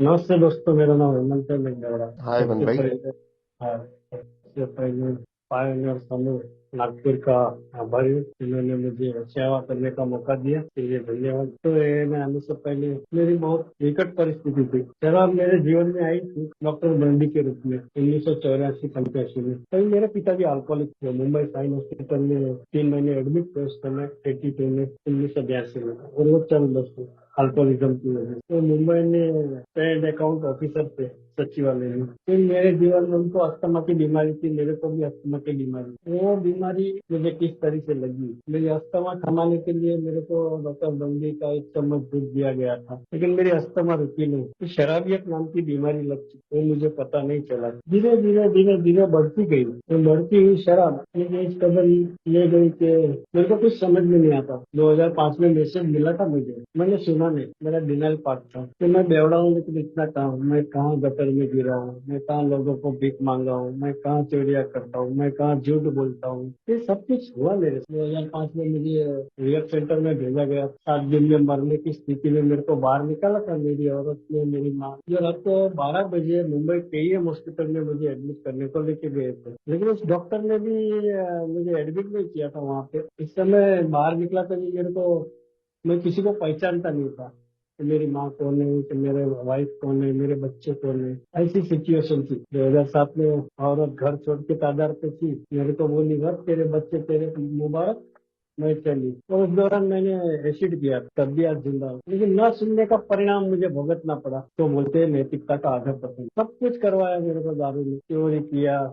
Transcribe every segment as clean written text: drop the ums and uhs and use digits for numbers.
नमस्ते दोस्तों, मेरा नाम हेमंत है। मैं गौड़ा हाय मन सबसे भाई। पहले। हाँ, सबसे पहले पायोनियर समूह नागपुर का आभारी हूँ। इन्होंने मुझे सेवा करने का मौका दिया, इसके लिए धन्यवाद। तो ये मैं आने से पहले मेरी बहुत विकट परिस्थिति थी। शराब मेरे जीवन में आई थी डॉक्टर बंदी के रूप में 1984-85 में। तभी मेरे पिताजी अल्कोहलिक थे। मुंबई साइन हॉस्पिटल में 3 महीने एडमिट थे उस समय 82 में 1982 में, और वो चल बस अल्कोहलिज्म की वजह से। तो मुंबई में पेड अकाउंट ऑफिसर थे सचिवालय में। फिर मेरे जीवन में उनको अस्थमा की बीमारी थी, मेरे को भी अस्थमा की बीमारी। वो बीमारी मुझे किस तरह से लगी, मेरी अस्थमा थमाने के लिए मेरे को डॉक्टर बंदी का 1 चम्मच दूध दिया गया था, लेकिन मेरी अस्थमा रुकी नहीं। तो शराबियत नाम की बीमारी लग चुकी, वो मुझे पता नहीं चला। धीरे धीरे धीरे धीरे बढ़ती गई। तो बढ़ती हुई शराब मुझे इस कदर ले गई कि मेरे को कुछ समझ में नहीं आता। 2005 में मैसेज मिला था मुझे, मैंने सुना नहीं, मेरा डिनाइल पार्ट था कि मैं बेवड़ा हूँ, लेकिन इतना कहाँ हूँ, मैं कहाँ गटर में गिरा हूँ, मैं कहाँ लोगों को भीख मांगा हूँ, मैं कहाँ चोरियां करता हूँ, मैं कहाँ झूठ बोलता हूँ। ये सब कुछ हुआ मेरे से। 2005 में मुझे रिहब सेंटर में भेजा गया। 7 दिन में मरने की स्थिति में मेरे को बाहर निकाला था मेरी औरत ने, मेरी माँ। जो रात को 12 बजे मुंबई केईएम हॉस्पिटल में मुझे एडमिट करने को लेके गए थे, लेकिन उस डॉक्टर ने भी मुझे एडमिट नहीं किया था वहाँ पे। इस समय बाहर निकला था कि मेरे को, मैं किसी को पहचानता नहीं था कि मेरी माँ कौन है, कि मेरे वाइफ कौन है, मेरे बच्चे कौन है। ऐसी सिचुएशन थी 2007 में। औरत घर छोड़ के तादार पे थी, मेरे को बोली घर तेरे बच्चे तेरे मुबारक, मैं चली। और उस दौरान मैंने एसिड किया, तब भी आज जिंदा हूँ। लेकिन न सुनने का परिणाम मुझे भुगतना पड़ा। तो बोलते हैं नैतिकता का आधा पतन। सब कुछ करवाया मेरे को, दारू ने चोरी किया,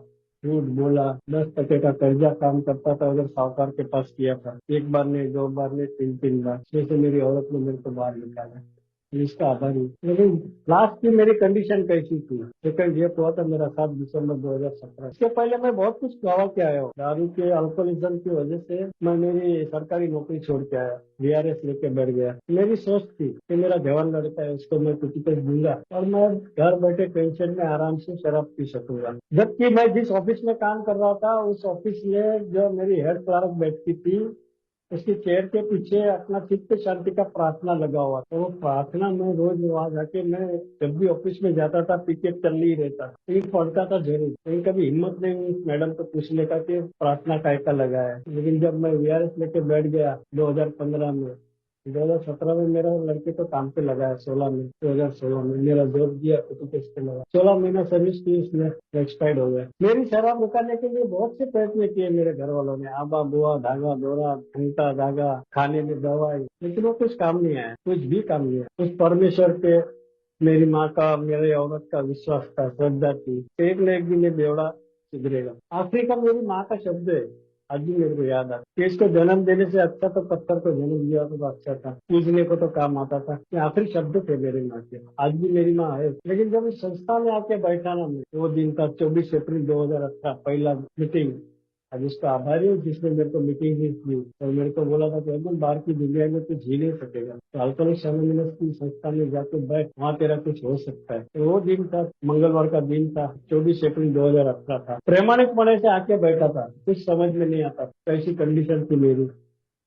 झूठ बोला, 10 टके का कर्जा काम करता था उधर साहूकार के पास किया था। एक बार नहीं, 2 बार नहीं, 3-3 बार। जैसे मेरी औरत ने मेरे को बाहर निकाला, इसका आभारी हूँ। लेकिन लास्ट की मेरी कंडीशन कैसी थी, सेकंड ये हुआ था मेरा 7 दिसंबर 2017। इसके पहले मैं बहुत कुछ गवा के आया हूँ। दारू के अल्कोहलिज्म की वजह से मैं मेरी सरकारी नौकरी छोड़ के आया, वीआरएस लेके बैठ गया। मेरी सोच थी कि मेरा जवान लड़का है, उसको मैं कुछ कुछ दूंगा और मैं घर बैठे पेंशन में आराम से शराब पी सकूंगा। जबकि मैं जिस ऑफिस में काम कर रहा था, उस ऑफिस में जो मेरी हेड क्लर्क बैठती थी, उसकी चेयर के पीछे अपना चित्त शांति का प्रार्थना लगा हुआ था। वो प्रार्थना में रोज वहां जाके, मैं जब भी ऑफिस में जाता था पीके चल ही रहता, लेकिन पढ़ता था जरूर। लेकिन कभी हिम्मत नहीं हुई मैडम को पूछने का कि प्रार्थना काय का लगा है। लेकिन जब मैं वीआरएस लेके बैठ गया 2015 में, 2017 में मेरा लड़के को काम पे लगाया, 2016 में मेरा जॉब दिया तो केस पे लगा। 16 महीना सर्विस की, इसमें एक्सपायर्ड हो गया। मेरी शराब रुकाने के लिए बहुत से प्रयत्न किए मेरे घर वालों ने, आबा बुआ धागा दोरा घंटा धागा, खाने में दवाई, लेकिन वो कुछ काम नहीं आया, कुछ भी काम नहीं आया। उस परमेश्वर पे मेरी माँ का, मेरे औरत का विश्वास था, श्रद्धा थी, एक न एक दिन ये बेवड़ा सुधरेगा। आखिरी का मेरी माँ का शब्द है, आज भी मेरे को याद आता कि इसको जन्म देने से अच्छा तो पत्थर को जन्म दिया तो अच्छा था, पूजने को तो काम आता था। ये आखिरी शब्द थे मेरी माँ के। आज भी मेरी माँ है। लेकिन जब इस संस्था में आके बैठा ना मैं, वो दिन था 24 अप्रैल 2018, पहला मीटिंग। अब उसका आभारी हूँ जिसने मेरे को मीटिंग भी की और मेरे को बोला था कि एकदम बाहर की दुनिया में तू जी नहीं सकेगा, तो अल्कोहलिक्स एनोनिमस की संस्था में जाके बैठ, वहाँ तेरा कुछ हो सकता है। तो वो दिन था, मंगलवार का दिन था, 24 अप्रैल 2018 था। प्रामाणिकपणे से आके बैठा था, कुछ समझ में नहीं आता कैसी कंडीशन थी मेरी।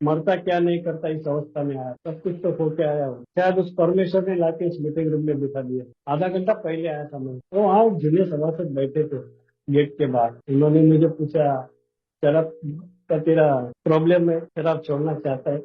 मरता क्या नहीं करता इस अवस्था में आया, सब कुछ तो होके आया हूँ। शायद उस परमेश्वर ने लाके इस मीटिंग रूम में बिठा दिया। आधा घंटा पहले आया था मैं, तो वहाँ जूनियर सभासद बैठे थे गेट के बाहर। उन्होंने मुझे पूछा, शराब का तेरा प्रॉब्लम है, शराब छोड़ना चाहता है?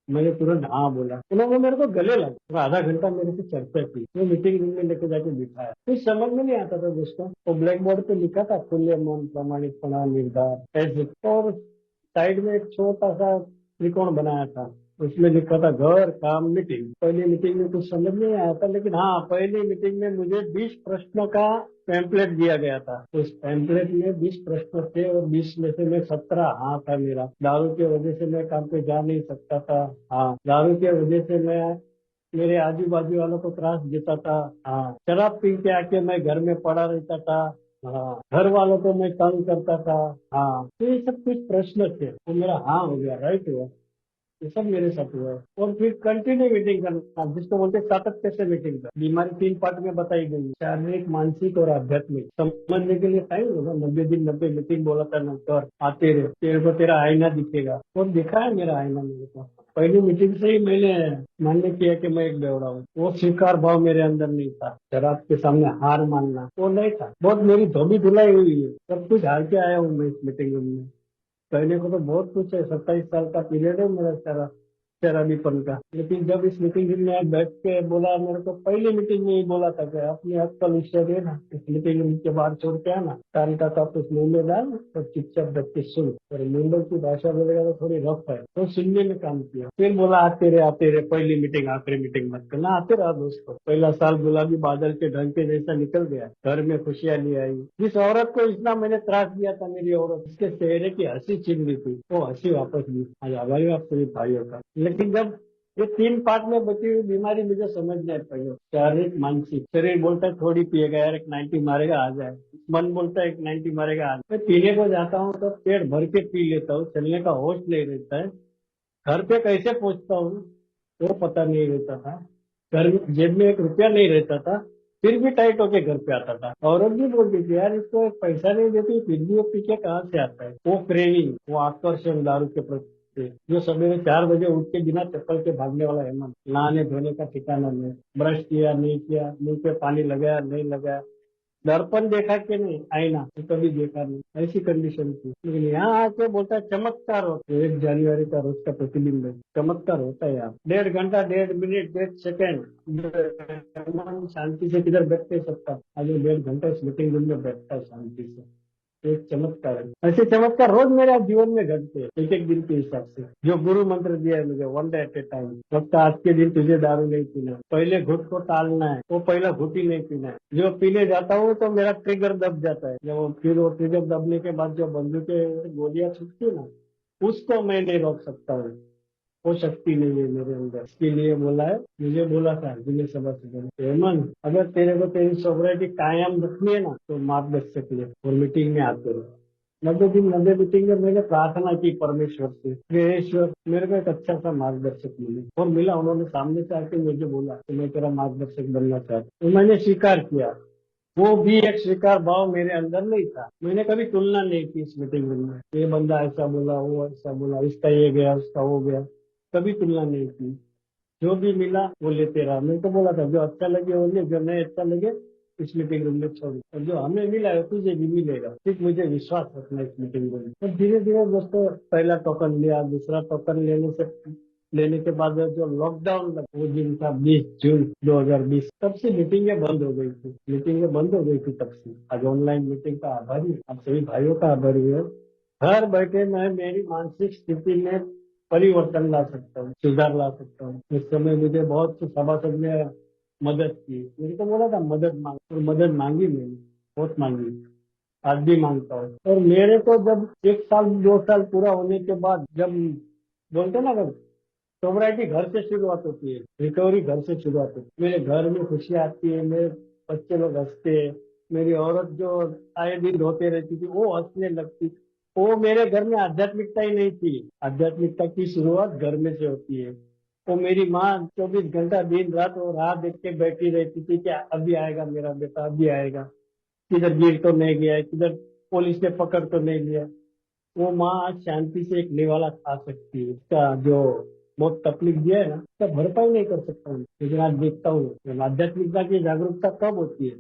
मैंने तुरंत हाँ बोला। उन्होंने मेरे को गले लगा और आधा घंटा मेरे से चर्चा की। वो मीटिंग रूम में लेके जाके बिठाया। कुछ समझ में नहीं आता था दोस्तों। वो ब्लैक बोर्ड पे लिखा था खुले मन प्रामाणिकपना निर्धार ऐसे, और साइड में एक छोटा सा त्रिकोण बनाया था, उसमें लिखा था घर काम मीटिंग। पहली मीटिंग में कुछ समझ नहीं आया था, लेकिन हाँ, पहली मीटिंग में मुझे 20 प्रश्नों का पैम्पलेट दिया गया था। उस पैम्पलेट में 20 प्रश्न थे और 20 में से मैं 17 हाँ था मेरा। दारू की वजह से मैं काम पे जा नहीं सकता था, हाँ। दारू की वजह से मैं मेरे आजू बाजू वालों को त्रास देता था, हाँ। शराब पी के आके मैं घर में पड़ा रहता था, हाँ। घर वालों को मैं तंग करता था, हाँ। तो ये सब कुछ प्रश्न थे, तो मेरा हाँ हो गया, राइट हुआ। ये सब मेरे साथ हुआ है। और फिर कंटिन्यू मीटिंग करना, जिसको बोलते हैं सातत्य से मीटिंग कर। बीमारी 3 पार्ट में बताई गई, शारीरिक, मानसिक और आध्यात्मिक। समझने के लिए टाइम होगा। 90 दिन 90 मीटिंग बोला था ना, कर आते रहे, तेरे को तेरा आईना दिखेगा। और दिखा है मेरा आईना मेरे को। पहली मीटिंग से ही मैंने मान्य किया कि मैं एक बेवड़ा हूँ। वो स्वीकार भाव मेरे अंदर नहीं था, शराब के सामने हार मानना वो नहीं था। बहुत मेरी धोबी धुलाई हुई है, सब कुछ हार के आया हूँ मैं इस मीटिंग में। कहने को तो बहुत कुछ है, 27 साल का पीरियड है मेरा सारा शराबीपन का। लेकिन जब इस मीटिंग में बैठ के बोला, मेरे को पहली मीटिंग में ही बोला था कि अपने अक्कल विषय दे ना, इस मीटिंग के बाहर छोड़ के आना, कान का कापूस मुंह में डाल और चुपचाप बैठ के सुन। और मुंबई की भाषा बोलेगा तो थोड़ी रफ है, तो सुनने में काम किया। फिर बोला आते रहे, पहली मीटिंग आखिरी मीटिंग मत करना। आते रहा दोस्तों। पहला साल गुलाबी बादल के ढंग के जैसा निकल गया, घर में खुशियां ले आई। जिस औरत को इतना मैंने त्रास दिया था, मेरी औरत, उसके चेहरे की हंसी छीन ली थी, वो हंसी वापस ली। आज आभारी आप सभी भाइयों का। लेकिन जब ये 3 पार्ट में बची हुई बीमारी मुझे समझ नहीं पाई, शारीरिक मानसिक। शरीर बोलता है थोड़ी पिएगा यार, एक 90 मारेगा आ जाए। मन बोलता है एक 90 मारेगा आ जाए। मैं पीने को जाता हूँ तो पेट भर के पी लेता हूँ, चलने का होश नहीं रहता है। घर पे कैसे पहुंचता हूँ वो पता नहीं रहता था। घर में जेब में 1 रुपया नहीं रहता था, फिर भी टाइट होके घर पे आता था। औरत भी बोलती थी यार इसको एक पैसा नहीं देती, फिर भी वो पी के कहाँ से आता है। वो क्रेविंग, वो आकर्षण दारू के प्रति, जो सवेरे 4 बजे उठ के बिना चप्पल के भागने वाला हेमंत, नहाने धोने का ठिकाना नहीं, ब्रश किया नहीं किया, मुंह पे पानी लगाया नहीं लगाया, दर्पण देखा कि नहीं, आईना तो कभी देखा नहीं, ऐसी कंडीशन थी। लेकिन यहाँ आके बोलता है चमत्कार होता है। 1 जनवरी का रोज का प्रतिबिंब है, चमत्कार होता है। यहाँ 1.5 घंटा, 1.5 मिनट, 1.5 सेकेंड मन शांति से किधर बैठ नहीं सकता। आज वो 1.5 घंटा इस मीटिंग रूम में बैठता है शांति से। एक चमत्कार है। ऐसे चमत्कार रोज मेरे जीवन में घटते हैं, एक एक दिन के हिसाब से। जो गुरु मंत्र दिया है मुझे, one day at A time. लगता आज के दिन तुझे दारू नहीं पीना, पहले घुट को टालना है, वो पहला घुट ही नहीं पीना है। जो पीने जाता हूँ तो मेरा ट्रिगर दब जाता है। जब फिर वो ट्रिगर दबने के बाद जो बंदूक के गोलियां छूटती है ना, उसको मैं नहीं रोक सकता हूँ। वो शक्ति नहीं है मेरे अंदर। इसके लिए बोला है, मुझे बोला था जिले सभा से, हेमंत अगर तेरे को तेरी सोबरिटी कायम रखनी है ना तो मार्गदर्शक ले और मीटिंग में आते रहो। 90 दिन 90 मीटिंग में मैंने प्रार्थना की परमेश्वर से, हे ईश्वर मेरे को एक अच्छा सा मार्गदर्शक मिले, और मिला। उन्होंने सामने से आके मुझे बोला कि मैं तेरा मार्गदर्शक बनना चाहता हूँ। तो मैंने स्वीकार किया। वो भी एक स्वीकार भाव मेरे अंदर नहीं था। मैंने कभी तुलना नहीं की इस मीटिंग में, ये बंदा ऐसा बोला, वो ऐसा बोला, इसका ये गया उसका वो गया, कभी तुलना नहीं की। जो भी मिला वो लेते रहा। मैंने तो बोला था जो अच्छा लगे वो ले, जो नहीं अच्छा लगे इस मीटिंग रूम में छोड़। और जो हमें मिला है तुझे भी मिलेगा, सिर्फ मुझे विश्वास रखना इस मीटिंग रूम में। और धीरे धीरे दोस्तों पहला टोकन लिया, दूसरा टोकन लेने के बाद जो लॉकडाउन लगा, वो दिन था 20 जून 2020, तब से मीटिंगें बंद हो गई थी। मीटिंगें बंद हो गई थी तब से। आज ऑनलाइन मीटिंग का आभारी, आप सभी भाइयों का आभारी है। घर बैठे मैं मेरी मानसिक स्थिति में परिवर्तन ला सकता हूँ, सुधार ला सकता हूँ। उस समय मुझे बहुत से सभासद ने मदद की। मेरे को बोला था मदद मांग, और मदद मांगी मैंने, बहुत मांगी, आज भी मांगता हूँ। और मेरे को जब 1 साल 2 साल पूरा होने के बाद, जब बोलते ना, जब सोबराइटी घर से शुरुआत होती है, रिकवरी घर से शुरुआत होती है। मेरे घर में खुशी आती है, मेरे बच्चे लोग हंसते हैं, मेरी औरत जो आए दिन रोते रहती थी वो हंसने लगती। वो मेरे घर में आध्यात्मिकता ही नहीं थी। आध्यात्मिकता की शुरुआत घर में से होती है। वो मेरी माँ 24 घंटा दिन रात वो राह देख के बैठी रहती थी कि अभी आएगा मेरा बेटा, अभी आएगा, किधर गिर तो नहीं गया है, किधर पुलिस ने पकड़ तो नहीं लिया। वो माँ आज शांति से एक निवाला खा सकती है। उसका जो बहुत तकलीफ दिया है ना, उसका भरपाई नहीं कर सकता हूँ। लेकिन आज देखता हूँ आध्यात्मिकता की जागरूकता कब होती है।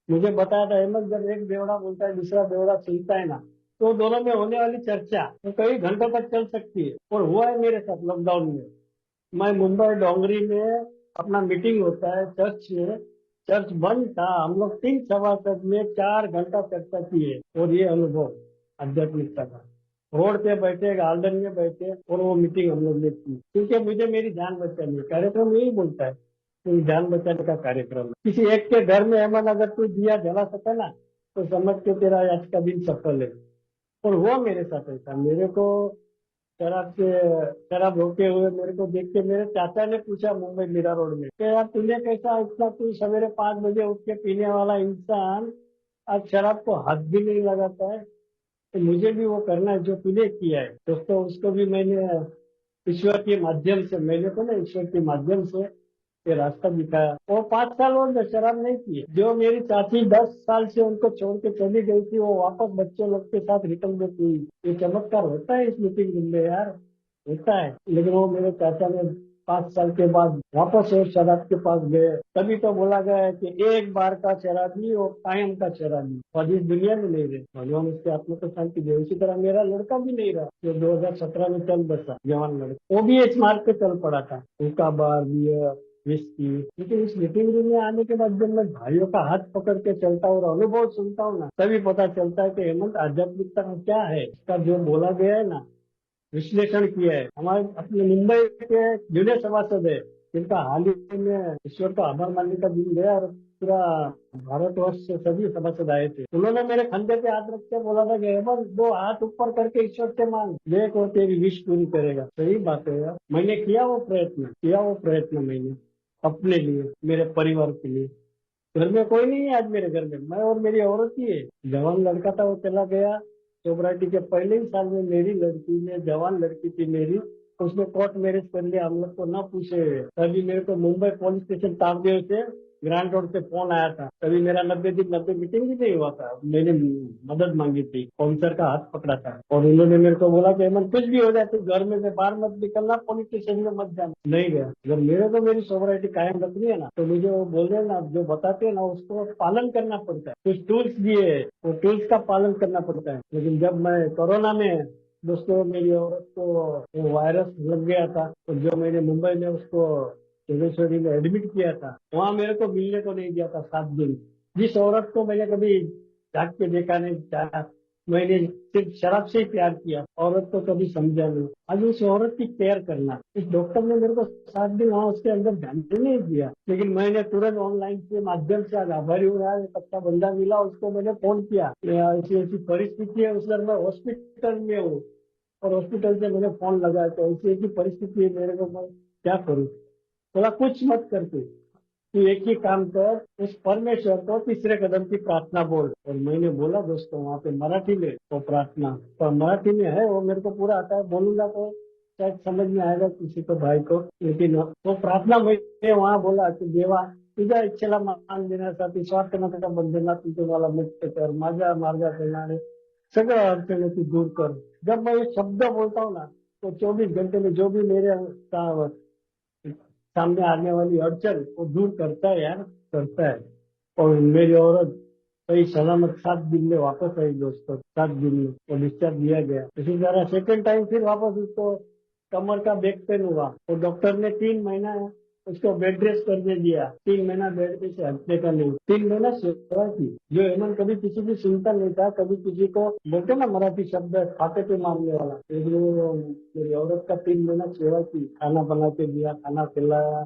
मुझे बताया था अहमद, जब एक बेवड़ा बोलता है दूसरा बेवड़ा सुनता है ना, तो दोनों में होने वाली चर्चा तो कई घंटों तक चल सकती है। और हुआ है मेरे साथ लॉकडाउन में। मैं मुंबई डोंगरी में, अपना मीटिंग होता है चर्च में, चर्च बंद था, हम लोग 3 सभासद में 4 घंटा चर्चा किए। और ये अनुभव आध्यात्मिकता का, रोड पे बैठे, गार्डन में बैठे, और वो मीटिंग हम लोग ने की। क्योंकि मुझे मेरी जान बचानी है, कार्यक्रम यही बोलता है कि जान बचाने का कार्यक्रम है। किसी एक के घर में अहमद अगर तू दिया जला सके ना, तो समझ के तेरा आज का दिन सफल है। और वो मेरे साथ ऐसा, मेरे को शराब के शराब होते हुए मेरे को देख के मेरे चाचा ने पूछा मुंबई मीरा रोड में कि यार तूने कैसा, इतना तू सवेरे 5 बजे उठ के पीने वाला इंसान आज शराब को हाथ भी नहीं लगाता है। तो मुझे भी वो करना है जो तूने किया है। दोस्तों उसको भी मैंने ईश्वर के माध्यम से, मैंने तो ना ईश्वर के माध्यम से ये रास्ता दिखाया। और 5 साल और शराब नहीं की। जो मेरी चाची 10 साल से उनको छोड़ के चली गई थी, वो वापस बच्चे लोग के साथ रिटर्न में हुई। ये चमत्कार होता है इस मीटिंग रूम में यार। होता है। लेकिन वो मेरे चाचा ने 5 साल के बाद वापस वो शराब के पास गए। तभी तो बोला गया है कि एक बार का शराबी और कायम का शराबी और इस दुनिया में नहीं रहे। भगवान उसके आत्मा को शांति दे। उसी तरह मेरा लड़का भी नहीं रहा जो 2017 में चल बसा, जवान लड़का। वो भी इस मार्ग पे चल पड़ा था, हुक्का बार बियर विस्की। लेकिन इस मीटिंग रूम में आने के बाद जब मैं भाइयों का हाथ पकड़ के चलता हूँ और अनुभव सुनता हूँ ना, तभी पता चलता है कि हेमंत आध्यात्मिकता में क्या है। इसका जो बोला गया है ना, विश्लेषण किया है। हमारे अपने मुंबई के जूनियर सभासद है, जिनका हाल ही में ईश्वर का आभार मानने का दिन गया और पूरा भारतवर्ष से सभी सभासद आए थे। उन्होंने मेरे कंधे पे हाथ रख के बोला था कि हेमंत 2 हाथ ऊपर करके ईश्वर से मांग, देख वो तेरी विश पूरी करेगा। सही बात है यार, मैंने किया वो प्रयत्न मैंने अपने लिए, मेरे परिवार के लिए। घर में कोई नहीं है आज, मेरे घर में मैं और मेरी औरत ही है। जवान लड़का था, वो चला गया। सोबराइटी के पहले ही साल में मेरी लड़की ने, जवान लड़की थी मेरी, उसने कोर्ट मैरिज कर लिया हम लोग को न पूछे हुए। तभी मेरे को मुंबई पुलिस स्टेशन तारदेव से ग्रांड रोड से फोन आया था। तभी मेरा 90 दिन 90 मीटिंग भी नहीं हुआ था। मैंने मदद मांगी थी, ऑफिसर का हाथ पकड़ा था और उन्होंने मेरे को बोला कि हेमंत कुछ भी हो जाए तो घर में से बाहर मत निकलना, पुलिस स्टेशन में मत जाना। नहीं गया। अगर मेरे को मेरी सोबराइटी कायम रखनी है ना, तो मुझे वो बोल रहे ना, जो बताते हैं ना उसको पालन करना पड़ता है। कुछ टूल्स दिए हैं, वो टूल्स का पालन करना पड़ता है। लेकिन जब मैं कोरोना में, दोस्तों मेरी औरत को वो वायरस लग गया था, तो जो मैंने मुंबई में उसको जोगेश्वरी में एडमिट किया था, वहां मेरे को मिलने को नहीं दिया था 7 दिन। जिस औरत को मैंने कभी झाँक के देखा नहीं चाहा, मैंने सिर्फ शराब से ही प्यार किया, औरत को कभी समझा नहीं। आज उस औरत की केयर करना, इस डॉक्टर ने मेरे को 7 दिन वहां उसके अंदर ध्यान ही नहीं दिया। लेकिन मैंने तुरंत ऑनलाइन के माध्यम से आज आभारी हूँ यार, एक अच्छा बंदा मिला, उसको मैंने फोन किया, ऐसी ऐसी परिस्थिति है, उस समय मैं हॉस्पिटल में हूँ और हॉस्पिटल से मैंने फोन लगाया, तो ऐसी ऐसी परिस्थिति है मेरे को, मैं क्या करूँ। बोला कुछ मत करते, तू एक ही काम कर, उस परमेश्वर को तीसरे कदम की प्रार्थना बोल। और मैंने बोला दोस्तों वहाँ पे मराठी में वो प्रार्थना, तो मराठी में है, वो मेरे को पूरा आता है, बोलूंगा तो शायद समझ में आएगा किसी को, भाई को। लेकिन वो प्रार्थना मैंने वहाँ बोला कि देवा, तुझ्या इच्छेला मान देण्यासाठी स्वार्थनाचा बंधना तू तुम्हाला मुक्त कर, माझ्या मार्गात येणारे सगळं अडचणी तू दूर कर। जब मैं ये शब्द बोलता हूँ ना, तो 24 घंटे में जो भी मेरे सामने आने वाली अड़चन वो दूर करता है यार, करता है। और मेरी औरत सही सलामत 7 दिन में वापस आई दोस्तों, 7 दिन में वो डिस्चार्ज दिया गया। इसी तरह सेकेंड टाइम फिर वापस उसको कमर का बैक पेन हुआ, तो डॉक्टर ने 3 महीना उसको बेड रेस्ट करने दिया। 3 महीना बेड पे से हटने का नहीं, 3 महीना सेवा की। जो हेमंत कभी किसी की सुनता नहीं था, कभी किसी को बोलते ना मराठी शब्द खाते पे मारने वाला, लेकिन वो मेरी औरत का 3 महीना सेवा की, खाना बना के दिया, खाना खिलाया,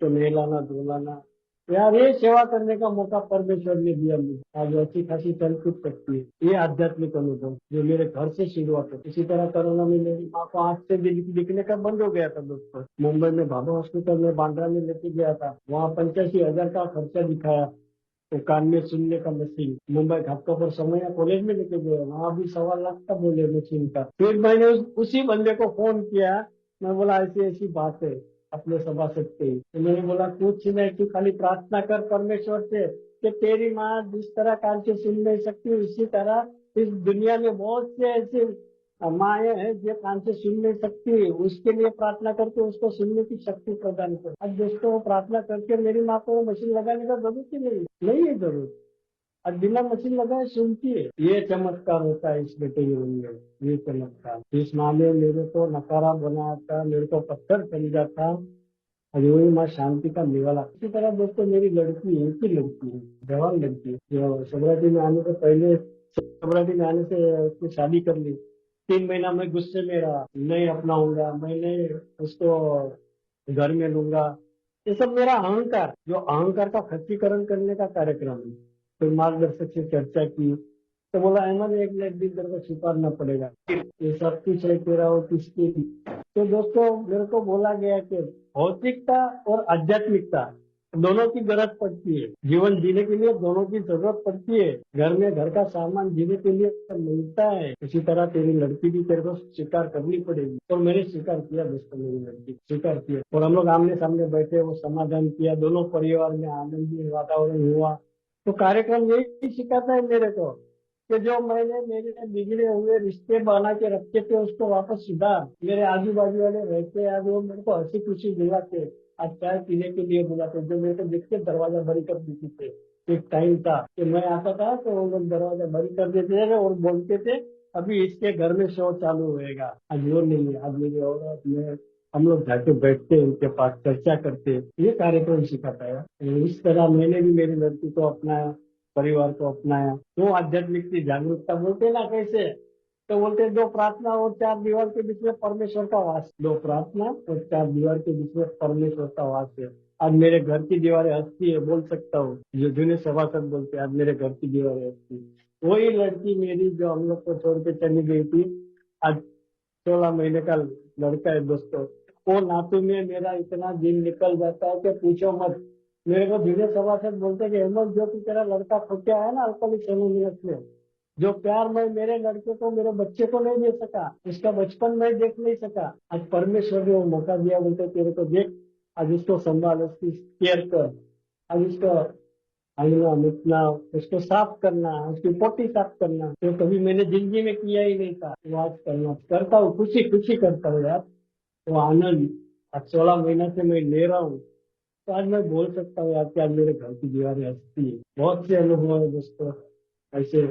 तो नहलाना धुलाना। यार ये सेवा करने का मौका परमेश्वर ने दिया मुझे, आज अच्छी खासी चल कूद सकती है। ये आध्यात्मिक अनुभव जो मेरे घर से शुरुआत है। इसी तरह कोरोना में मेरी माँ को आंख से दिखने का बंद हो गया था दोस्तों। मुंबई में भाभा हॉस्पिटल में बांद्रा में लेके गया था, वहाँ 85,000 का खर्चा दिखाया। तो कान में सुनने का मशीन, मुंबई घाटकों पर समय कॉलेज में लेके गए, वहाँ भी 1.25 लाख का बोले मशीन का। फिर मैंने उसी बंदे को फोन किया, मैं बोला ऐसी ऐसी बात है अपने सभा सकते ही। तो मैंने बोला कुछ नहीं, तू खाली प्रार्थना कर परमेश्वर से कि तेरी माँ जिस तरह कान से सुन नहीं सकती, उसी तरह इस दुनिया में बहुत से ऐसे माए है जो कान से सुन नहीं सकती, उसके लिए प्रार्थना करके उसको सुनने की शक्ति प्रदान कर। अब दोस्तों प्रार्थना करके मेरी माँ को मशीन लगाने का जरूरत ही नहीं है जरूरत। अब बिना मशीन लगाए सुनती है। ये चमत्कार होता है इस बेटे के मन में, ये चमत्कार। इस माँ ने मेरे को नकारा बनाया था, मेरे को पत्थर समझा था, और वही माँ शांति का निवाला। इसी तरह दोस्तों मेरी लड़की एक ही लड़की है, जवान लड़की है, जो सोबराइटी में आने से पहले, सोबराइटी में आने से उसकी शादी कर ली। 3 महीना मैं गुस्से में रहा, नहीं अपनाऊंगा, मैं नहीं उसको घर में लूंगा। ये सब मेरा अहंकार, जो अहंकार का खच्चीकरण करने का कार्यक्रम है। तो मार्गदर्शक से चर्चा की, तो बोला अहमद एक ना एक दिन तेरे को स्वीकारना पड़ेगा, ये सब कुछ है तेरा और किसके लिए। तो दोस्तों मेरे को बोला गया कि भौतिकता और आध्यात्मिकता दोनों की जरूरत पड़ती है, जीवन जीने के लिए दोनों की जरूरत पड़ती है। घर में घर का सामान जीने के लिए मिलता है, इसी तरह तेरी लड़की भी तेरे को स्वीकार करनी पड़ेगी। और मैंने स्वीकार किया दोस्तों, मेरी लड़की स्वीकार किया, और हम लोग आमने सामने बैठे, वो समाधान किया, दोनों परिवार में आनंदी वातावरण हुआ। तो कार्यक्रम यही सिखाता है मेरे को कि जो मैंने मेरे बिगड़े हुए रिश्ते बना के रखे थे उसको वापस सुधार। मेरे आजू बाजू वाले रहते आज वो मेरे को हंसी खुशी बुलाते, आज चाय पीने के लिए बुलाते, जो मेरे को देख के दरवाजा बंद कर देती थे। एक टाइम था कि मैं आता था तो वो लोग दरवाजा बंद कर देते थे और बोलते थे अभी इसके घर में शो चालू होएगा। आज वो नहीं है, आज मेरी औरत में हम लोग जाके बैठते उनके पास चर्चा करते, ये कार्यक्रम सिखाता है। इस तरह मैंने भी मेरी लड़की को अपनाया, परिवार को अपनाया। तो आध्यात्मिक की जागरूकता बोलते ना कैसे, तो बोलते दो प्रार्थना और चार दीवार के बीच में परमेश्वर का वास, दो प्रार्थना और चार दीवार के बीच में परमेश्वर का वास है। आज मेरे घर की दीवारें हंसती है, बोल सकता हूँ, जो जूने सभासद बोलते हैं, आज मेरे घर की दीवारें हंसती है। वही लड़की मेरी जो हम लोग को छोड़ के चली गई थी, आज 16 महीने का लड़का है दोस्तों। वो नातू में मेरा इतना दिन निकल जाता है कि पूछो मत। मेरे को धीरे सभासद बोलते कि हेमंत, जो तू तेरा लड़का फुटिया है ना अल्कोहलिक एनोनिमस में, जो प्यार मैं मेरे लड़के को मेरे बच्चे को नहीं दे सका, उसका बचपन मैं देख नहीं सका, आज परमेश्वर ने वो मौका दिया। बोलते तेरे को देख, आज उसको संभाल, उसकी केयर कर, आज उसको आईना मिटना, उसको साफ करना, उसकी पोटी साफ करना, जो कभी मैंने जिंदगी में किया ही नहीं था, वो आज करना करता हूँ, खुशी खुशी करता हूँ यार। वो आनंद आज 16 महीना से मैं ले रहा हूँ। तो आज मैं बोल सकता हूँ यार कि आज मेरे घर की दीवारें हंसती है। बहुत से अनुभव है दोस्तों, ऐसे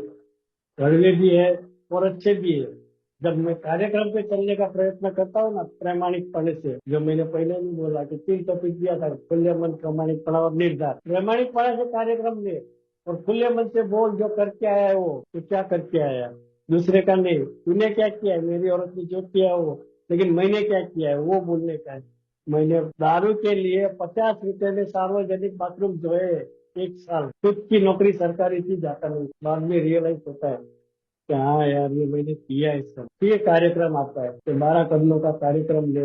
कड़वे भी है और अच्छे भी है। जब मैं कार्यक्रम पे चलने का प्रयत्न करता हूँ ना प्रामाणिकपणे से, जो मैंने पहले भी बोला कि 3 टॉपिक दिया था, खुले मन, प्रामाणिकपणा और निर्धार। प्रामाणिकपणे से कार्यक्रम ले और खुले मन से बोल, जो करके आया है वो तो क्या करके आया है, दूसरे का नहीं। तूने क्या किया है, मेरी औरत ने जो किया है वो, लेकिन मैंने क्या किया है वो बोलने का है। मैंने दारू के लिए 50 रुपए में सार्वजनिक बाथरूम धोए, 1 साल। खुद की नौकरी सरकारी थी, जाता नहीं, बाद में रियलाइज होता है कि हाँ यार ये मैंने किया है सब। तो ये कार्यक्रम आता है कि 12 कदमों का कार्यक्रम ले,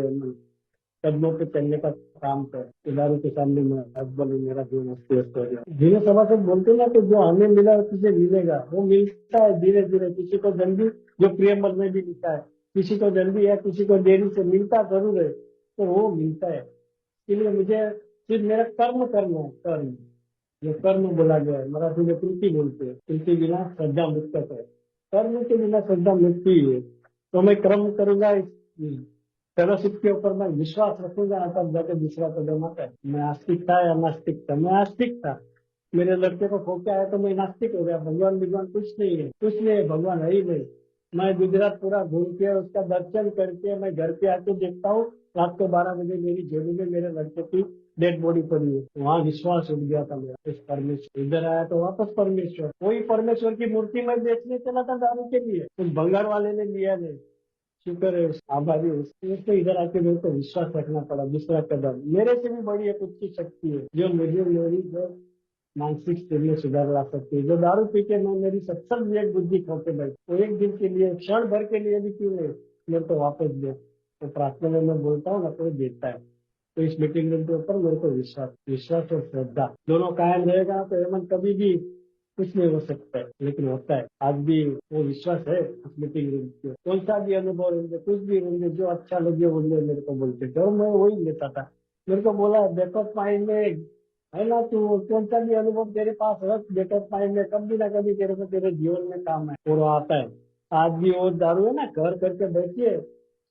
कदमों पे चलने का काम कर, इधारों के सामने मैं अकबर हूँ, मेरा जीवन अस्त व्यस्त हो गया। जिन्हें सभा से बोलते ना कि जो हमें मिला है तुझे मिलेगा, वो मिलता है धीरे धीरे, किसी को जल्दी, जो प्रियम्बल में भी लिखा है, किसी को जल्दी है किसी को देरी से, मिलता जरूर है, तो वो मिलता है। इसलिए मुझे सिर्फ मेरा कर्म करना है, कर्म, जो कर्म बोला गया है, मराठी में कृति बोलते हैं, कृति बिना श्रद्धा मुक्तक है, कर्म के बिना श्रद्धा मुक्ति ही है। तो मैं कर्म करूंगा, इस फेलोशिप के ऊपर मैं विश्वास रखूंगा, तब जाके दूसरा कदम आता है। मैं आस्तिक था या नास्तिक था, मैं आस्तिक था। मेरे लड़के को खो के आया तो मैं नास्तिक हो गया, भगवान भगवान कुछ नहीं है, कुछ नहीं है, भगवान है ही नहीं। मैं गुजरात पूरा घूम के उसका दर्शन करके मैं घर पे आके देखता हूँ, रात को 12 बजे मेरी झोली में मेरे लड़के की डेड बॉडी पड़ी है। वहाँ विश्वास उठ गया था मेरा इस परमेश्वर। इधर आया तो वापस परमेश्वर, वही परमेश्वर की मूर्ति मैं बेचने चला था दारू के लिए, उस बंगाल वाले ने लिया नहीं। शुक्र है, आभारी हूँ उसको। इधर आके मेरे को विश्वास रखना पड़ा, दूसरा कदम मेरे से भी बड़ी एक उच्च शक्ति है जो मुझे मेरी जो मानसिक स्थिति में सुधार ला सकती है। जो दारू पी के मैं मेरी सत्संग विवेक बुद्धि खोते बैठ, वो एक दिन के लिए, क्षण भर के लिए भी क्यों नहीं, मेरे को वापस दे। तो प्रार्थना में मैं बोलता हूँ ना, तो देता है। तो इस मीटिंग रूम के ऊपर मेरे को विश्वास, विश्वास और श्रद्धा दोनों कायम रहेगा तो हेमंत कभी भी कुछ नहीं हो सकता है, लेकिन होता है। आज भी वो विश्वास है उस मीटिंग रूम के, कौन सा भी अनुभव होंगे, कुछ भी होंगे, जो अच्छा लगे वो मेरे को बोलते थे और मैं वही लेता था। मेरे को बोला बैकअप माइंड में है ना, तू कौन सा भी अनुभव तेरे पास रख, बैकअप माइंड में कभी ना कभी तेरे को तेरे जीवन में काम है, और वो आता है। आज भी वो दारू है ना, घर करके बैठिए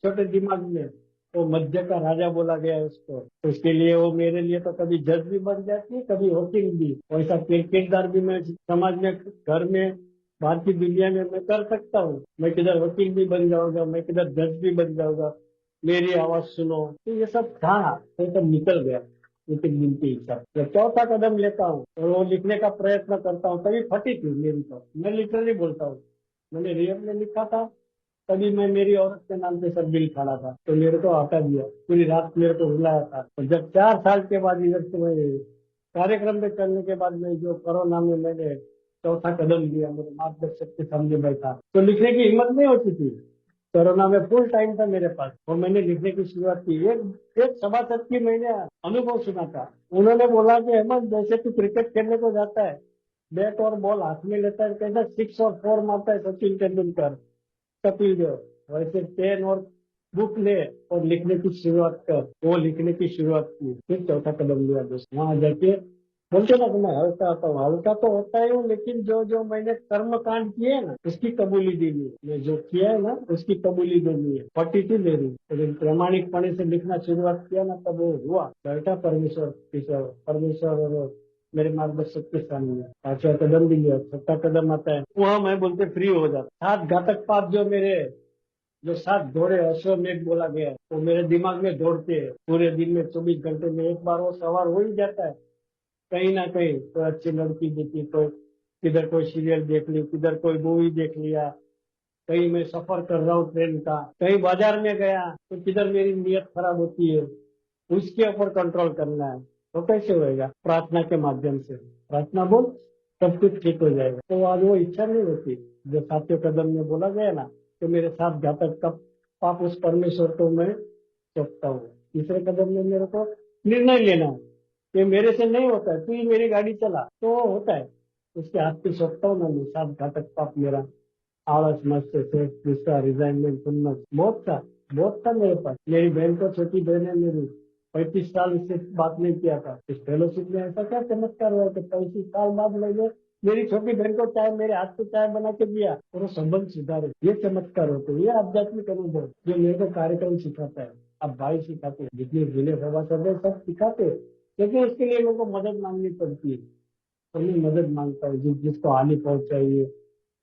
छोटे दिमाग में, वो मध्य का राजा बोला गया है उसको। तो उसके लिए वो मेरे लिए तो कभी जज भी बन जाती है, कभी वकील भी। वैसा किरदार भी मैं समाज में, घर में, बाहर की दुनिया में मैं कर सकता हूँ। मैं किधर वकील भी बन जाऊंगा, मैं किधर जज भी बन जाऊंगा, मेरी आवाज सुनो। तो ये सब था, ये सब निकल गया एक एक दिन के हिसाब से। चौथा कदम लेता हूँ और वो लिखने का प्रयत्न करता हूँ। तभी फटी थी मेरी, तो मैं लिटरली बोलता हूँ, मैंने रियल में लिखा था, तभी मैं मेरी औरत के नाम पे सब बिल खड़ा था, तो मेरे को हटा दिया, पूरी रात मेरे को रुलाया था। और जब 4 साल के बाद इधर से मैं कार्यक्रम पे चलने के बाद में जो कोरोना में मैंने चौथा कदम लिया, मेरे मार्गदर्शक के सामने बैठा, तो लिखने की हिम्मत नहीं होती थी। कोरोना में फुल टाइम था मेरे पास और मैंने लिखने की शुरुआत की। एक सभासद की मैंने अनुभव सुना था। उन्होंने बोला कि हेमंत, जैसे तू क्रिकेट खेलने को जाता है, बैट और बॉल हाथ में लेता है, कैसा 6 और 4 मारता है सचिन तेंदुलकर, कपिल देव, वैसे पेन और बुक ले और लिखने की शुरुआत कर। वो लिखने की शुरुआत की, फिर चौथा कदम लिया दोस्त। वहां जाके बोलते ना कि मैं हल्का आता हूँ, हल्का तो होता ही हूँ, लेकिन जो जो मैंने कर्म कांड किए हैं ना उसकी कबूली देनी है। मैं जो किया है ना उसकी कबूली देनी है, फटी थी मेरी, लेकिन प्रामाणिकपणे से लिखना शुरुआत किया ना तब वो हुआ। बैठा परमेश्वर ईश्वर परमेश्वर और मेरे मार्गदर्शक के सामने, पांचवा कदम भी लिया, छठा कदम आता है वहां मैं बोलते फ्री हो जाता। सात घातक पाप जो मेरे, जो सात घोड़े अश्वमेध बोला गया है, वो मेरे दिमाग में दौड़ते हैं पूरे दिन में, 24 घंटे में एक बार वो सवार हो ही जाता है। कहीं ना कहीं कोई अच्छी लड़की दिखी तो किधर कोई सीरियल देख ली, किधर कोई मूवी देख लिया, कहीं मैं सफर कर रहा हूँ ट्रेन का, कहीं बाजार में गया तो किधर मेरी नीयत खराब होती है, उसके ऊपर कंट्रोल करना है। तो कैसे होएगा? प्रार्थना के माध्यम से। प्रार्थना बोल, सब कुछ ठीक हो जाएगा। तो आज वो इच्छा नहीं होती जो सातवें कदम में बोला गया ना, तो मेरे साथ घातक का पाप उस परमेश्वर को मैं सौंपता हूँ। तीसरे कदम में मेरे को निर्णय लेना है, ये मेरे से नहीं होता है, तू ही मेरी गाड़ी चला तो वो होता है। उसके हाथ पे सौंपता हूँ ना मैं सात घातक पाप मेरा, आलस, मत्स्य, सेक्स, गुस्सा, रिजाइनमेंट, खुन्नस, बहुत था मेरे पास। मेरी बहन को, छोटी बहन है मेरी, 35 साल इससे बात नहीं किया था। इस फेलोशिप में ऐसा क्या चमत्कार हुआ कि 35 साल बाद मैंने मेरी छोटी बहन को चाय, मेरे हाथ से चाय बना के दिया और वो संबंध सुधारे। ये चमत्कार होते हैं, ये आध्यात्मिक अनुभव जो मेरे को कार्यक्रम सिखाता है। अब भाई सिखाते हैं, जितनी जिले सभासद है सब सिखाते हैं, लेकिन उसके लिए मेरे को मदद मांगनी पड़ती है। तो मैं मदद मांगता हूँ, जिसको हानि पहुंचाइए,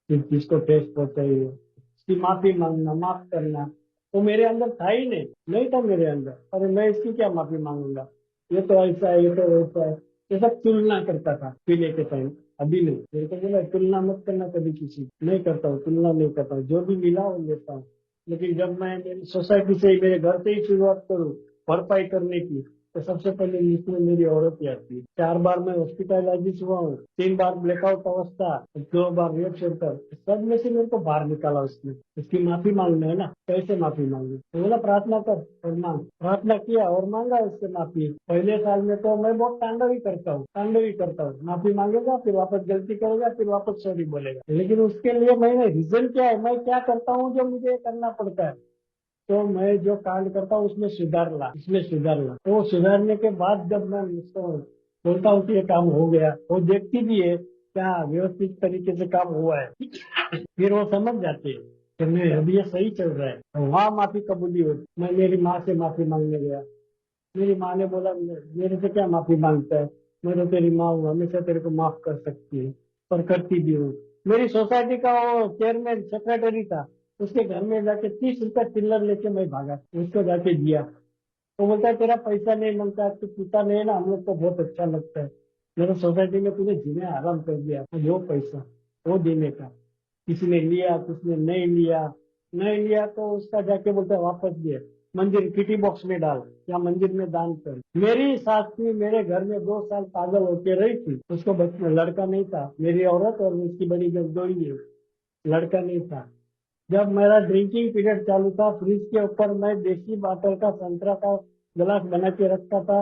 जिसको ठेस पहुंचाई है, उसकी माफी मांगना, माफ करना, वो मेरे अंदर था ही नहीं, नहीं था मेरे अंदर। अरे मैं इसकी क्या माफी मांगूंगा, ये तो ऐसा है, ये तो वैसा है, ये सब तुलना करता था पीने के टाइम। अभी नहीं, मेरे को बोला तुलना मत करना कभी किसी, नहीं करता हूँ तुलना, नहीं करता हूँ, जो भी मिला वो लेता हूँ। लेकिन जब मैं मेरी सोसाइटी से ही, मेरे घर से ही शुरुआत करूँ भरपाई करने की, तो सबसे पहले लिस्ट में मेरी औरत ही आती है। 4 बार मैं हॉस्पिटलाइज हुआ हूँ, 3 बार ब्लैकआउट अवस्था, 2 बार रेप सेंटर, सब में से मेरे को बाहर निकाला उसने। उसकी माफी मांगना है ना, कैसे माफी मांगी? तो बोला प्रार्थना कर और मांग। प्रार्थना किया और मांगा उससे माफी। पहले साल में तो मैं बहुत तांडव ही करता हूँ, तांडव ही करता हूँ, माफी मांगेगा फिर वापस गलती करेगा फिर वापस सॉरी बोलेगा। लेकिन उसके लिए मैंने रीजन क्या है, मैं क्या करता हूँ जो मुझे करना पड़ता है, तो मैं जो कांड करता हूँ उसमें सुधार ला, इसमें सुधार ला। तो सुधारने के बाद जब मैं उसको बोलता हूँ कि ये काम हो गया, वो देखती भी है क्या व्यवस्थित तरीके से काम हुआ है, फिर वो समझ जाते हैं कि मैं अभी ये सही चल रहा है, तो वहाँ माफी कबूली होती। मैं मेरी माँ से माफी मांगने गया, मेरी माँ ने बोला मेरे से क्या माफी मांगता है, मैं तो तेरी माँ हूँ, हमेशा तेरे को माफ कर सकती है और करती भी हूँ। मेरी सोसाइटी का वो चेयरमैन सेक्रेटरी था, उसके घर में जाके 30 रुपया चिल्लर लेके मैं भागा, उसको जाके दिया। वो बोलता है तेरा पैसा नहीं मांगता, तू पीता नहीं है ना, हम लोग को बहुत अच्छा लगता है, मेरे सोसाइटी में तूने जीने आराम कर दिया, तो जो पैसा वो देने का। किसी ने लिया, किसी ने नहीं लिया, नहीं लिया तो उसका जाके बोलता है वापस दे, मंदिर किटी बॉक्स में डाल या मंदिर में दान कर। मेरी सास थी मेरे घर में 2 साल पागल होके रही थी, उसको लड़का नहीं था, मेरी औरत और उसकी बड़ी दो ही है, लड़का नहीं था। जब मेरा ड्रिंकिंग पीरियड चालू था, फ्रिज के ऊपर मैं देसी बॉटल का संतरा का गिलास बना के रखता था,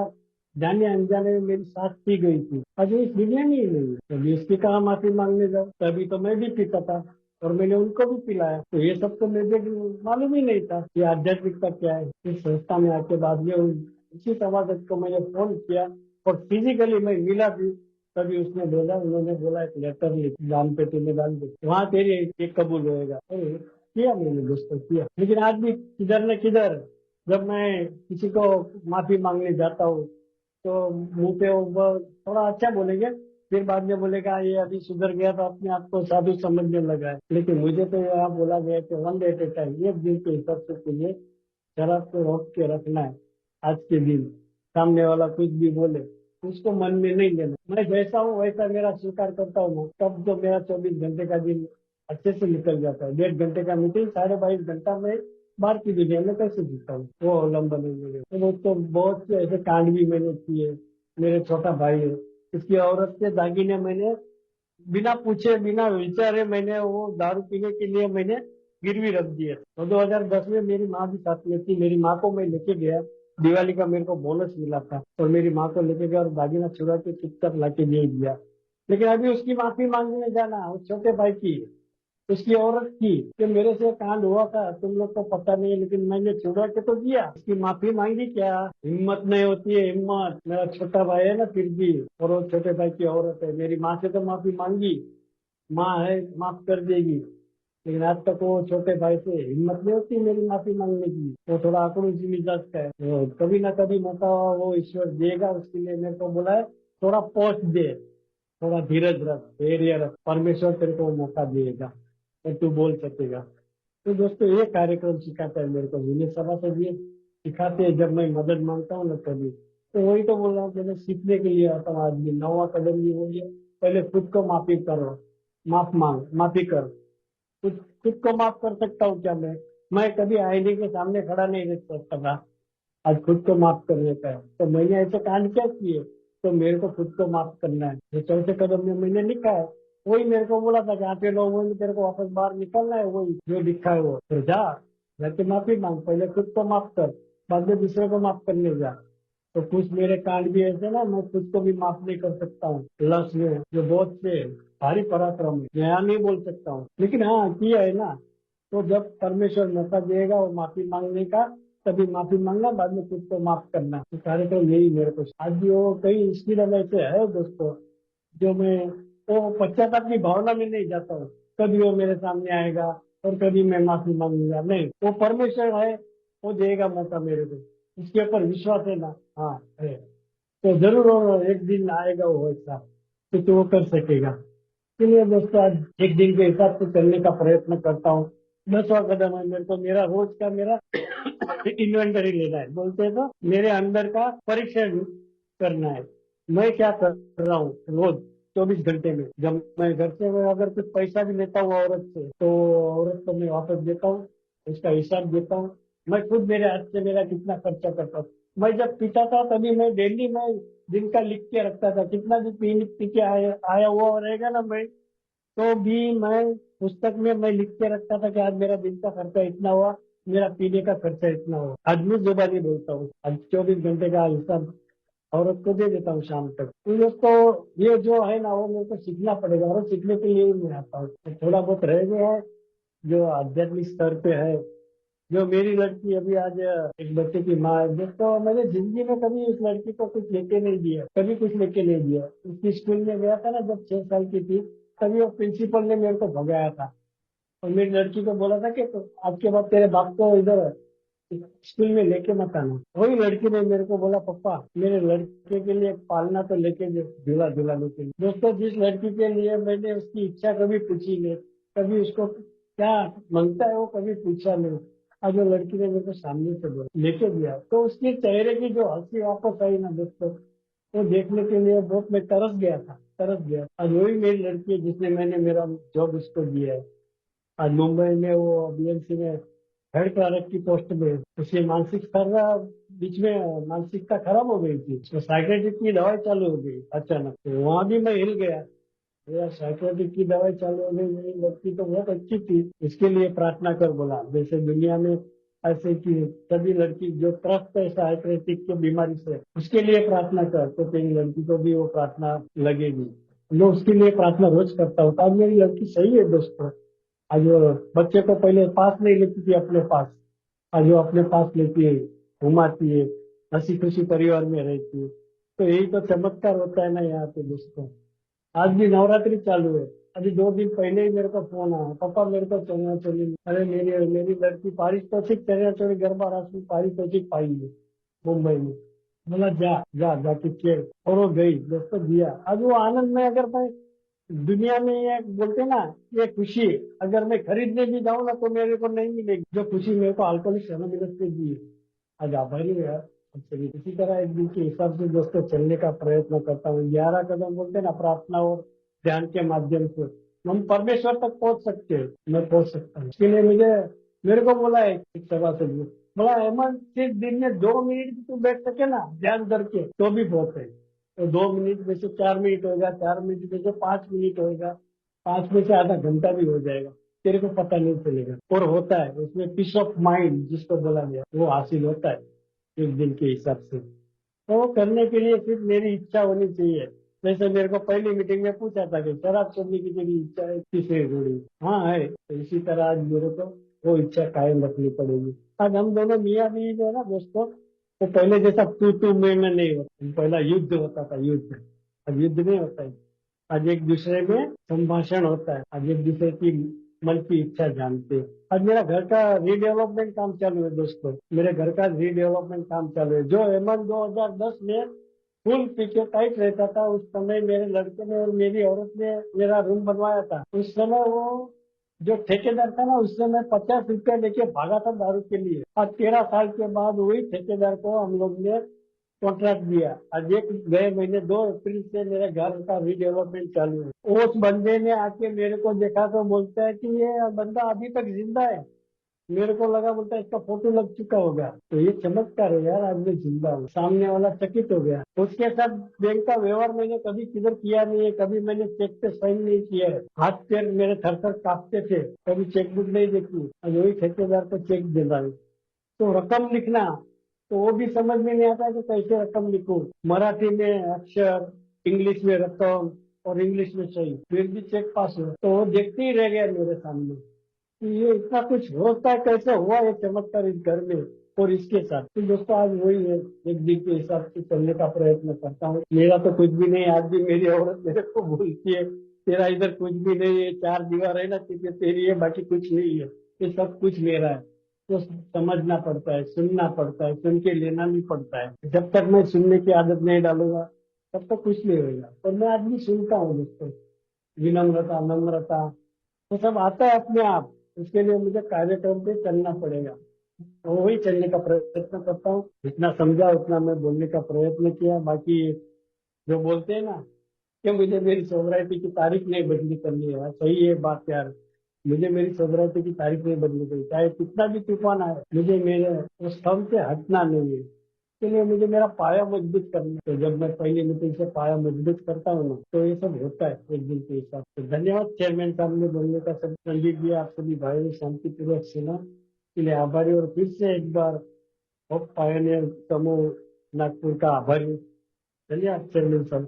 जाने अनजाने में मेरी सांस पी गई थी। अभी इस दुनिया में ही नहीं है, कभी इसकी कहाँ माफी मांगने जाओ, तभी तो मैं भी पीता था और मैंने उनको भी पिलाया। तो ये सब तो मुझे मालूम ही नहीं था कि आध्यात्मिकता क्या है। इस संस्था में आके बाद में उसी समाज को मैंने फोन किया और फिजिकली मैं मिला भी, तभी उसने बोला, उन्होंने बोला एक लेटर लिख, दान पेटी में डाल दो, वहाँ तेरी एक कबूल होएगा। अरे किया मैंने दोस्तों, किया। लेकिन आज भी किधर न किधर जब मैं किसी को माफी मांगने जाता हूँ तो मुंह पे वो थोड़ा अच्छा बोलेंगे, फिर बाद में बोलेगा ये अभी सुधर गया तो अपने आप को साधु समझने लगा है। लेकिन मुझे तो यहाँ बोला गया कि one day at A time, एक दिन के हिसाब से तुझे शराब को रोक के रखना है। आज के दिन सामने वाला कुछ भी बोले उसको मन में नहीं लेना, मैं जैसा हूँ वैसा मेरा स्वीकार करता हूँ ना, तब तो मेरा 24 घंटे का दिन अच्छे से निकल जाता है। 1.5 घंटे का मीटिंग, 22.5 घंटा में बाहर की दुनिया में कैसे जीता हूँ, वो अवलंबन है मेरे। तो वो तो बहुत से ऐसे कांड भी मैंने किए। मेरे छोटा भाई है, उसकी औरत के दागिने मैंने बिना पूछे बिना विचारे मैंने वो दारू पीने के लिए मैंने गिरवी रख दिए। तो 2010 में मेरी माँ भी साथ में थी, मेरी माँ को मैं लेके गया, दिवाली का मेरे को बोनस मिला था और मेरी माँ को लेके गया और दागिना चुरा के चुपचाप ला के दे दिया। लेकिन अभी उसकी माफी मांगने जाना उस छोटे भाई की, उसकी औरत की कि मेरे से कांड हुआ था, तुम लोग को पता नहीं है, लेकिन मैंने छुड़ा के तो दिया। उसकी माफी मांगी क्या? हिम्मत नहीं होती है, हिम्मत। मेरा छोटा भाई है ना फिर भी, और वो छोटे भाई की औरत है, मेरी माँ से तो माफी मांगी, माँ है माफ कर देगी, लेकिन आज तक वो छोटे भाई से हिम्मत नहीं होती मेरी माफी मांगने की। वो थोड़ा आकड़ू सी मिजाज का है, तो कभी ना कभी मौका वो ईश्वर देगा, उसके लिए मेरे को बोला है थोड़ा पहुंच दे, थोड़ा धीरज रख, धैर्य रख, परमेश्वर तेरे को मौका देगा और तू बोल सकेगा। तो दोस्तों ये कार्यक्रम सिखाता है मेरे को, विनय सभा से भी सिखाते हैं जब मैं मदद मांगता हूँ ना कभी। तो वही तो बोल रहा हूँ कि मैं सीखने के लिए आता हूँ। आदमी नौवा कदम ये बोलिए, पहले खुद को माफी करो, माफ मांग, माफी कर। खुद खुद को माफ कर सकता हूँ क्या मैं कभी आईने के सामने खड़ा नहीं रह सकता था, आज खुद को माफ करने का है। तो मैंने ऐसे कांड क्या किए, तो मेरे को खुद को माफ करना है। जो चौथे कदम में मैंने लिखा है, वही मेरे को बोला था कि 8 9 में तेरे को वापस बाहर निकलना है, वही जो लिखा है वो तो जा, जाके माफी मांग, पहले खुद को माफ कर, बाद में दूसरे को माफ करने जा। तो कुछ मेरे कांड भी ऐसे ना, मैं खुद को भी माफ नहीं कर सकता हूँ, लक्ष्य में जो बहुत से भारी पराक्रम है, यहाँ नहीं बोल सकता हूँ, लेकिन हाँ किया है ना। तो जब परमेश्वर मौका देगा वो माफी मांगने का, तभी माफी मांगना, बाद में खुद को माफ करना। तो कार्यक्रम यही मेरे को आज भी वो कई इंसिडेंट ऐसे है दोस्तों, जो मैं वो पश्चाताप की भावना में नहीं जाता हूँ। कभी वो मेरे सामने आएगा और कभी मैं माफी मांगूंगा, नहीं, वो परमेश्वर है, वो देगा मौका मेरे को, उसके ऊपर विश्वास है ना। हाँ है। तो जरूर वो एक दिन आएगा वो ऐसा, तो वो कर सकेगा। इसलिए दोस्तों आज एक दिन के हिसाब से चलने का प्रयत्न करता हूँ। 10वां कदम है मेरे को, मेरा रोज का मेरा इन्वेंटरी लेना है, बोलते हैं तो मेरे अंदर का परीक्षण करना है। मैं क्या कर रहा हूँ रोज 24 घंटे में। जब मैं घर से मैं अगर कुछ पैसा भी लेता हूँ औरत से, तो औरत को मैं वापस देता हूँ, उसका हिसाब देता हूँ। मैं खुद मेरे हाथ से मेरा कितना खर्चा करता हूँ। मैं जब पीता था तभी मैं डेली में दिन का लिख के रखता था, कितना भी पी के आया हुआ रहेगा ना मैं, तो भी मैं पुस्तक में मैं लिख के रखता था कि आज मेरा दिन का खर्चा इतना हुआ, मेरा पीने का खर्चा इतना हुआ। आज मैं जुबानी बोलता हूँ, आज 24 घंटे का हिसाब औरत को दे देता हूँ शाम तक। तो दोस्तों ये जो है ना, वो मेरे को सीखना पड़ेगा, और सीखने के लिए ही मैं आता हूँ। तो थोड़ा बहुत रह गया है जो आध्यात्मिक स्तर पे है। जो मेरी लड़की अभी आज एक बच्चे की माँ है, दोस्तों मैंने जिंदगी में कभी उस लड़की को कुछ लेके नहीं दिया, कभी कुछ लेके नहीं दिया। उसकी स्कूल में गया था ना जब 6 साल की थी, तभी वो प्रिंसिपल ने मेरे को भगाया था, और मेरी लड़की को बोला था कि तो आज के बाद तेरे बाप को इधर स्कूल में लेके मत आना। वही लड़की ने मेरे को बोला, पप्पा मेरे लड़के के लिए एक पालना तो लेके दे, झूला झूलाने के लिए। दोस्तों जिस लड़की के लिए मैंने उसकी इच्छा कभी पूछी नहीं, कभी उसको क्या मांगता है वो कभी पूछा नहीं, आज वो लड़की ने मेरे को सामने से बोला लेके दिया, तो उसके चेहरे की जो हंसी वापस आई ना दोस्तों, वो देखने के लिए बहुत मैं तरस गया था, तरस गया। आज वही मेरी लड़की है जिसने मैंने मेरा जॉब उसको दिया है। आज मुंबई में वो बीएमसी में हेड क्लर्क की पोस्ट में। उसकी मानसिक स्थिरता बीच में मानसिकता खराब हो गई थी, उसको साइकेट्रिक की दवाई चालू हो गई अचानक, तो वहां भी मैं हिल गया। यार साइकेट्रिक की दवाई चालू हो गई, मेरी लड़की तो बहुत अच्छी थी, इसके लिए प्रार्थना कर बोला। जैसे दुनिया में ऐसे कि सभी लड़की जो त्रस्त है साइकेट्रिक की बीमारी से, उसके लिए प्रार्थना कर, तो तेरी लड़की को भी वो प्रार्थना लगेगी। मैं उसके लिए प्रार्थना रोज करता हूँ। आज मेरी लड़की सही है दोस्तों। आज वो बच्चे को पहले पास नहीं लेती थी अपने पास, आज वो अपने पास लेती है, घुमाती है, हंसी खुशी परिवार में रहती है। तो यही तो चमत्कार होता है ना यहाँ पे दोस्तों। आज भी नवरात्रि चालू है, अभी 2 दिन पहले ही मेरे को फोन आया, पापा मेरे को चनिया चोली, अरे मेरी मेरी लड़की पारितोषिक चनिया चोली गरबा राशि पारितोषिक पाई है मुंबई में। बोला जा जा जाके खेल, और वो गई दोस्तों, दिया। आज वो आनंद में, अगर मैं दुनिया में ये बोलते ना, ये खुशी अगर मैं खरीदने भी जाऊँ ना तो मेरे को नहीं मिलेगी, जो खुशी मेरे को अल्कोहलिक एनोनिमस से दी है। आज आभारी हूँ यार। अब चलिए इसी तरह एक दिन के हिसाब से दोस्तों चलने का प्रयत्न करता हूँ। 11 कदम बोलते हैं ना, प्रार्थना और ध्यान के माध्यम से हम परमेश्वर तक पहुंच सकते हैं, मैं पहुंच सकता हूँ। इसके लिए मेरे को बोला है एक सभा से भी, बोला हेमंत सिर्फ दिन में 2 मिनट भी तू बैठ सके ना ध्यान करके तो भी बहुत है। तो 2 मिनट में से 4 मिनट होगा, 4 मिनट में से 5 मिनट होगा, 5 में से आधा घंटा भी हो जाएगा, तेरे को पता नहीं चलेगा। और होता है उसमें पीस ऑफ माइंड जिसको बोला गया, वो हासिल होता है एक दिन के हिसाब से। तो करने के लिए सिर्फ मेरी इच्छा होनी चाहिए, जैसे मेरे को पहली मीटिंग में पूछा था कि शराब छोड़ने की तेरी इच्छा है, किसने जुड़ी? हाँ है। तो इसी तरह आज मेरे को वो इच्छा कायम रखनी पड़ेगी। आज हम दोनों मियाँ बीवी जो है ना दोस्तों, तो पहले जैसा तू मैं नहीं होता, पहला युद्ध होता था, युद्ध। अब युद्ध नहीं होता है। आज एक दूसरे में संभाषण होता है, आज एक दूसरे की मन की इच्छा जानते हैं। आज मेरा घर का रीडेवलपमेंट काम चालू है दोस्तों, मेरे घर का रीडेवलपमेंट काम चालू है। जो एमन 2010 में फुल पीछे टाइट रहता था, उस समय मेरे लड़के ने और मेरी औरत ने मेरा रूम बनवाया था। उस समय वो जो ठेकेदार था ना, उस समय 50 रुपया लेके भागा था दारू के लिए। आज 13 साल के बाद वही ठेकेदार को हम लोग ने कॉन्ट्रैक्ट दिया। आज एक गए महीने 2 अप्रैल से मेरे घर का रीडेवलपमेंट चालू है। उस बंदे ने आके मेरे को देखा तो बोलता है कि ये बंदा अभी तक जिंदा है। मेरे को लगा, बोलता है इसका फोटो लग चुका होगा। तो ये चमत्कार है यार, आज मैं जिंदा हूँ। सामने वाला चकित हो गया। उसके साथ बैंक का व्यवहार मैंने कभी किधर किया नहीं है, कभी मैंने चेक पे साइन नहीं किया है। हाथ पैर मेरे थर थर कांपते थे, कभी चेकबुक नहीं देखी। और वही ठेकेदार को चेक देना है। तो रकम लिखना, तो वो भी समझ में नहीं आता कि कैसे रकम लिखूं। मराठी में अक्षर, इंग्लिश में रकम, और इंग्लिश में सही, फिर भी चेक पास हो। तो वो देखते ही रह गया मेरे सामने कि ये इतना कुछ होता है, कैसे हुआ ये चमत्कार इस घर में और इसके साथ। तो दोस्तों आज वही है, एक दिन के हिसाब से चलने का प्रयत्न करता हूँ। मेरा तो कुछ भी नहीं। आज भी मेरी औरत मेरे को बोलती है, तेरा इधर कुछ भी नहीं है, चार दीवार है ना ठीक तेरी है, बाकी कुछ नहीं है, ये सब कुछ मेरा है। तो समझना पड़ता है, सुनना पड़ता है, सुन के लेना भी पड़ता है। जब तक मैं सुनने की आदत नहीं डालूंगा तब तक कुछ नहीं होगा। और मैं आज भी सुनता हूँ दोस्तों, विनम्रता, नम्रता, वो सब आता है अपने आप। उसके लिए मुझे कार्यक्रम पे चलना पड़ेगा, तो वही चलने का प्रयत्न करता हूँ। जितना समझा उतना मैं बोलने का प्रयत्न किया। बाकी जो बोलते हैं ना कि मुझे मेरी सोबराइटी की तारीख नहीं बदली करनी है, यार सही है बात यार। मुझे मेरी सोबराइटी की तारीख नहीं बदली करनी, चाहे कितना भी तूफान आए, मुझे मेरे उस स्तंभ से हटना नहीं है। इसके लिए मुझे मेरा पाया मजबूत करना है। तो जब मैं पहली मीटिंग से पाया मजबूत करता हूँ ना, तो ये सब होता है एक दिन के हिसाब से। धन्यवाद चेयरमैन साहब ने बोलने का सब संदीप जी, आप सभी भाइयों ने शांतिपूर्वक सुना, के लिए आभारी। और फिर से एक बार होप पायोनियर समूह नागपुर का आभारी। धन्यवाद चेयरमैन साहब।